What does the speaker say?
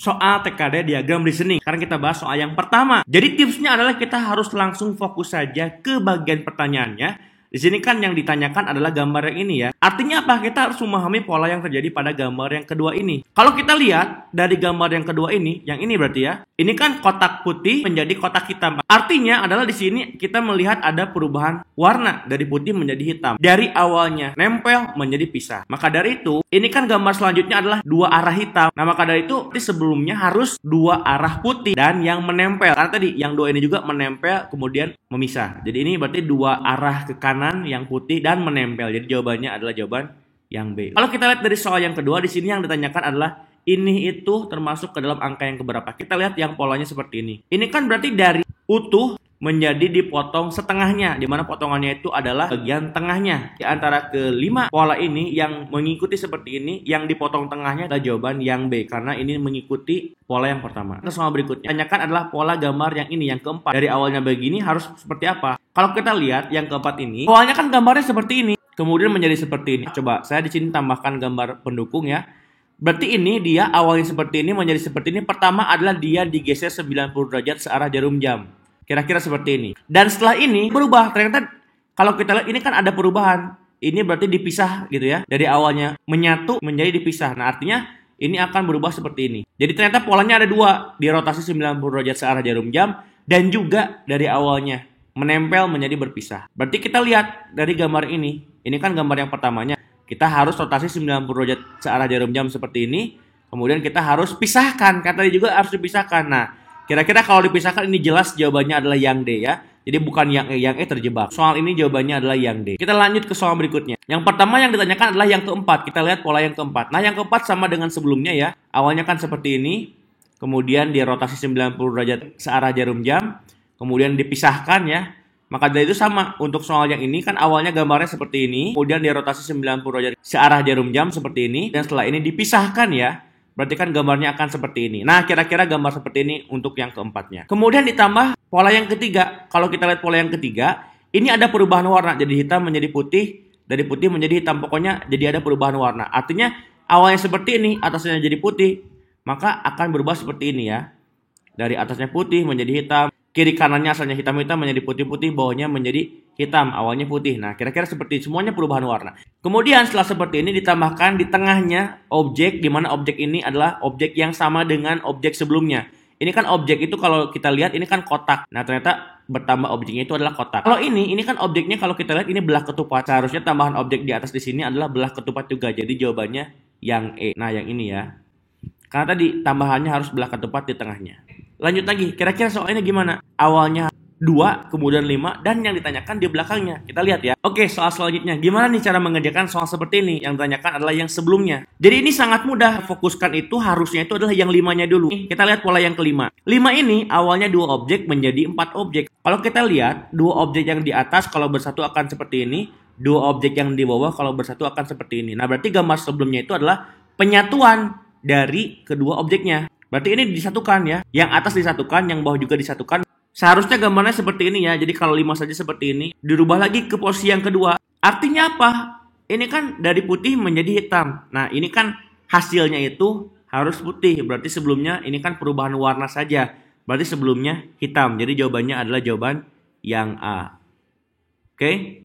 soal TKD diagram reasoning. Sekarang kita bahas soal yang pertama. Jadi tipsnya adalah kita harus langsung fokus saja ke bagian pertanyaannya. Di sini kan yang ditanyakan adalah gambar yang ini ya. Artinya apa? Kita harus memahami pola yang terjadi pada gambar yang kedua ini. Kalau kita lihat dari gambar yang kedua ini, yang ini berarti ya. Ini kan kotak putih menjadi kotak hitam. Artinya adalah di sini kita melihat ada perubahan warna dari putih menjadi hitam. Dari awalnya nempel menjadi pisah. Maka dari itu, ini kan gambar selanjutnya adalah dua arah hitam. Nah, maka dari itu sebelumnya harus dua arah putih dan yang menempel. Karena tadi yang dua ini juga menempel kemudian memisah. Jadi ini berarti dua arah ke kanan yang putih dan menempel. Jadi jawabannya adalah jawaban yang B. Kalau kita lihat dari soal yang kedua, di sini yang ditanyakan adalah ini itu termasuk ke dalam angka yang keberapa. Kita lihat yang polanya seperti ini. Ini kan berarti dari utuh menjadi dipotong setengahnya, di mana potongannya itu adalah bagian tengahnya. Di antara kelima pola ini yang mengikuti seperti ini, yang dipotong tengahnya adalah jawaban yang B, karena ini mengikuti pola yang pertama. Nah, soal berikutnya tanyakan adalah pola gambar yang ini, yang keempat. Dari awalnya begini harus seperti apa? Kalau kita lihat yang keempat ini, awalnya kan gambarnya seperti ini, kemudian menjadi seperti ini. Coba saya di sini tambahkan gambar pendukung ya. Berarti ini dia awalnya seperti ini menjadi seperti ini. Pertama adalah dia digeser 90 derajat searah jarum jam. Kira-kira seperti ini. Dan setelah ini berubah. Ternyata kalau kita lihat ini kan ada perubahan. Ini berarti dipisah gitu ya. Dari awalnya menyatu menjadi dipisah. Nah, artinya ini akan berubah seperti ini. Jadi ternyata polanya ada dua. Dirotasi 90 derajat searah jarum jam. Dan juga dari awalnya menempel menjadi berpisah. Berarti kita lihat dari gambar ini. Ini kan gambar yang pertamanya. Kita harus rotasi 90 derajat searah jarum jam seperti ini. Kemudian kita harus pisahkan. Kan tadi juga harus dipisahkan. Nah, kira-kira kalau dipisahkan ini jelas jawabannya adalah yang D ya. Jadi bukan yang E. Yang E terjebak. Soal ini jawabannya adalah yang D. Kita lanjut ke soal berikutnya. Yang pertama yang ditanyakan adalah yang keempat. Kita lihat pola yang keempat. Nah, yang keempat sama dengan sebelumnya ya. Awalnya kan seperti ini. Kemudian dia rotasi 90 derajat searah jarum jam. Kemudian dipisahkan ya. Maka dari itu sama untuk soal yang ini kan awalnya gambarnya seperti ini. Kemudian dia rotasi 90 derajat searah jarum jam seperti ini. Dan setelah ini dipisahkan ya. Berarti kan gambarnya akan seperti ini. Nah, kira-kira gambar seperti ini untuk yang keempatnya. Kemudian ditambah pola yang ketiga. Kalau kita lihat pola yang ketiga, ini ada perubahan warna. Jadi hitam menjadi putih, dari putih menjadi hitam. Pokoknya jadi ada perubahan warna. Artinya awalnya seperti ini, atasnya jadi putih. Maka akan berubah seperti ini ya. Dari atasnya putih menjadi hitam. Kiri kanannya asalnya hitam-hitam menjadi putih-putih, bawahnya menjadi hitam, awalnya putih. Nah, kira-kira seperti ini. Semuanya perubahan warna. Kemudian setelah seperti ini ditambahkan di tengahnya objek, di mana objek ini adalah objek yang sama dengan objek sebelumnya. Ini kan objek itu kalau kita lihat ini kan kotak. Nah, ternyata bertambah objeknya itu adalah kotak. Kalau ini kan objeknya kalau kita lihat ini belah ketupat. Seharusnya tambahan objek di atas di sini adalah belah ketupat juga. Jadi jawabannya yang E. Nah, yang ini ya. Karena tadi tambahannya harus belah ketupat di tengahnya. Lanjut lagi, kira-kira soalnya gimana? Awalnya 2, kemudian 5, dan yang ditanyakan di belakangnya. Kita lihat ya. Oke, soal selanjutnya. Gimana nih cara mengerjakan soal seperti ini? Yang ditanyakan adalah yang sebelumnya. Jadi ini sangat mudah. Fokuskan itu harusnya itu adalah yang 5-nya dulu. Kita lihat pola yang kelima. 5 ini awalnya 2 objek menjadi 4 objek. Kalau kita lihat, 2 objek yang di atas kalau bersatu akan seperti ini. 2 objek yang di bawah kalau bersatu akan seperti ini. Nah, berarti gambar sebelumnya itu adalah penyatuan dari kedua objeknya. Berarti ini disatukan ya. Yang atas disatukan, yang bawah juga disatukan. Seharusnya gambarnya seperti ini ya. Jadi kalau 5 saja seperti ini. Dirubah lagi ke posisi yang kedua. Artinya apa? Ini kan dari putih menjadi hitam. Nah, ini kan hasilnya itu harus putih. Berarti sebelumnya ini kan perubahan warna saja. Berarti sebelumnya hitam. Jadi jawabannya adalah jawaban yang A. Oke?